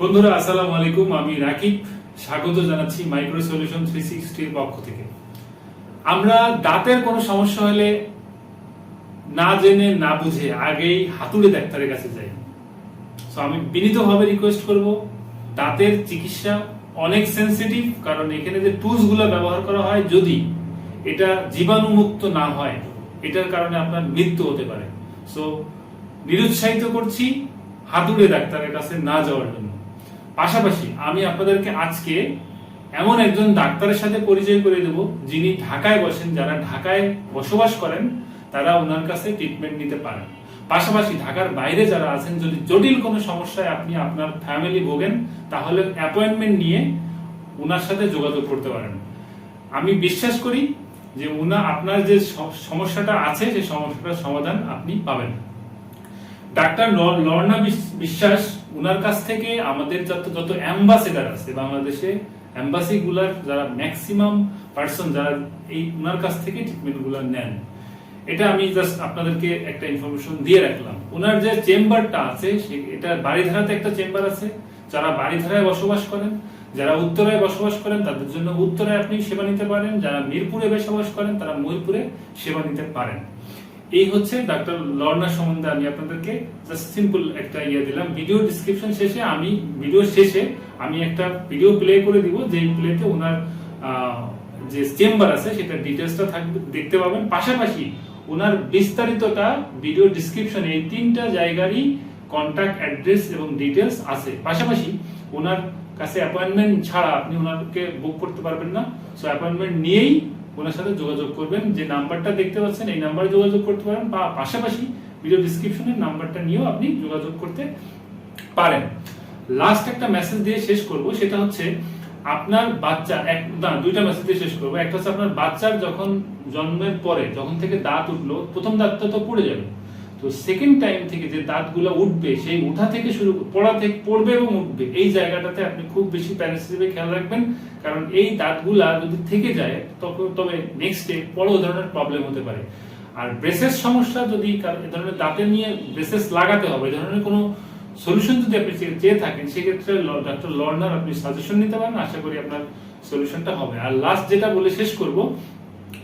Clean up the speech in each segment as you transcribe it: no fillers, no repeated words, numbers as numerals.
বন্ধুরা আসসালামু আলাইকুম, আমি রাকিব স্বাগত জানাচ্ছি মাইক্রো সলিউশন 360 এর পক্ষ থেকে। আমরা দাঁতের কোনো সমস্যা হলে না জেনে না বুঝে আগেই হাতুড়ে ডাক্তারের কাছে যাই। সো আমি বিনীতভাবে রিকোয়েস্ট করব, দাঁতের চিকিৎসা অনেক সেনসিটিভ, কারণ এখানে যে টুলস গুলো ব্যবহার করা হয় যদি এটা জীবাণুমুক্ত না হয় এটার কারণে আপনার মৃত্যু হতে পারে। সো নিরুৎসাহিত করছি হাতুড়ে ডাক্তারের কাছে না যাওয়ার জন্য। পাশাপাশি আমি আপনাদেরকে আজকে এমন একজন ডাক্তারের সাথে পরিচয় করে দেব যিনি ঢাকায় বসেন। যারা ঢাকায় বসবাস করেন তারা ওনার কাছে ট্রিটমেন্ট নিতে পারেন। পাশাপাশি ঢাকার বাইরে যারা আছেন, যদি জটিল কোনো সমস্যায় আপনি আপনার ফ্যামিলি ভোগেন তাহলে অ্যাপয়েন্টমেন্ট নিয়ে ওনার সাথে যোগাযোগ করতে পারেন। আমি বিশ্বাস করি যে আপনার যে সমস্যাটা আছে সেই সমস্যাটার সমাধান আপনি পাবেন। ডাক্তার লর্না বিশ্বাস, উনার কাছ থেকে আমাদের যত অ্যাম্বাসেডার আছে বাংলাদেশে, অ্যাম্বাসি গুলার যারা ম্যাক্সিমাম পার্সন যারা এই উনার কাছ থেকে ট্রিটমেন্ট গুলো নেন, এটা আমি জাস্ট আপনাদেরকে একটা ইনফরমেশন দিয়ে রাখলাম। উনার যে চেম্বারটা আছে এটা বাড়িধারাতে একটা চেম্বার আছে। যারা বাড়িধারায় বসবাস করেন, যারা উত্তরায় বসবাস করেন তাদের জন্য উত্তরায় আপনি সেবা নিতে পারেন, যারা মিরপুরে বসবাস করেন তারা ময়ূরপুরে সেবা নিতে পারেন। এই হচ্ছে ডাক্তার লর্না সম্বন্ধে আমি আপনাদেরকে জাস্ট সিম্পল একটা দিলাম। ভিডিও ডিসক্রিপশন শেষে আমি একটা ভিডিও প্লে করে দিব, যে প্লেতে ওনার যে চেম্বার আছে সেটা ডিটেইলসটা থাকবে, দেখতে পাবেন। পাশাপাশি ওনার বিস্তারিতটা ভিডিও ডিসক্রিপশনে এই তিনটা জায়গারই কন্টাক্ট অ্যাড্রেস এবং ডিটেইলস আছে। পাশাপাশি ওনার কাছে অ্যাপয়েন্টমেন্ট ছাড়া আপনি ওনাকে বুক করতে পারবেন না। সো অ্যাপয়েন্টমেন্ট নিয়েই ওনার সাথে যোগাযোগ করবেন। যে নাম্বারটা দেখতে পাচ্ছেন এই নাম্বারে যোগাযোগ করতে পারেন, বা পাশাপাশি ভিডিও ডিসক্রিপশনের নাম্বারটা নিয়েও আপনি যোগাযোগ করতে পারেন। লাস্ট একটা মেসেজ দিয়ে শেষ করব, সেটা হচ্ছে আপনার বাচ্চা দুইটা মেসেজ দিয়ে শেষ করব। একটা হচ্ছে আপনার বাচ্চার যখন জন্মের পরে যখন থেকে দাঁত উঠলো, প্রথম দাঁতটা তো পড়ে যাবে, তো সেকেন্ড টাইম থেকে যে দাঁতগুলো উঠবে সেই উঠা থেকে শুরু পড়বে এবং উঠবে, এই জায়গাটাতে আপনি খুব বেশি প্যারাসিটিভে খেয়াল রাখবেন। কারণ এই দাঁতগুলা যদি থেকে যায় তবে নেক্সট ডে বড় ধরনের প্রবলেম হতে পারে। আর ব্রেসেস সমস্যা যদি এ ধরনের দাঁতের নিয়ে ব্রেসেস লাগাতে হবে, এই ধরনের কোনো সলিউশন যদি আপনি চেয়ে থাকেন, সেক্ষেত্রে ডক্টর লর্নার আপনি সাজেশন নিতে পারেন। আশা করি আপনার সলিউশনটা হবে। আর লাস্ট যেটা বলে শেষ করব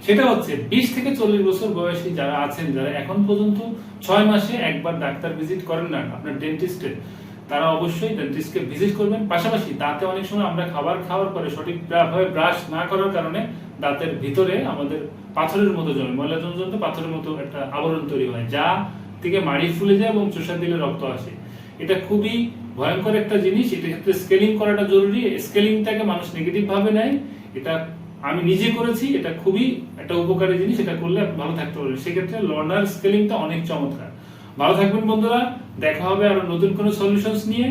সেটা হচ্ছে 20 থেকে 40 বছর বয়সী যারা আছেন, যারা এখন পর্যন্ত 6 মাসে একবার ডাক্তার ভিজিট করেন না আপনার ডেন্টিস্টের, তারা অবশ্যই ডেন্টিস্টকে ভিজিট করবেন। পাশাপাশি দাঁতে অনেক সময় আমরা খাবার খাওয়ার পরে সঠিকভাবে ব্রাশ না করার কারণে দাঁতের ভিতরে আমাদের পাথরের মতো জমে, ময়লা জমে পাথরের মতো একটা আবরণ তৈরি হয়, যা থেকে মাড়ি ফুলে যায় এবং চোষা দিলে রক্ত আসে। এটা খুবই ভয়ঙ্কর একটা জিনিস। এটা ক্ষেত্রে স্কেলিং করাটা জরুরি। স্কেলিংটাকে মানুষ নেগেটিভ ভাবে নেয়, এটা আমি নিজে করেছি, এটা খুবই একটা উপকারী জিনিস। এটা করলে আপনি ভালো থাকতে পারবেন। সেক্ষেত্রে লর্নার স্কেলিংটা অনেক চমৎকার। ভালো থাকবেন বন্ধুরা, দেখা হবে আরো নতুন কোনো সলিউশনস নিয়ে।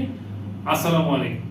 আসসালামু আলাইকুম।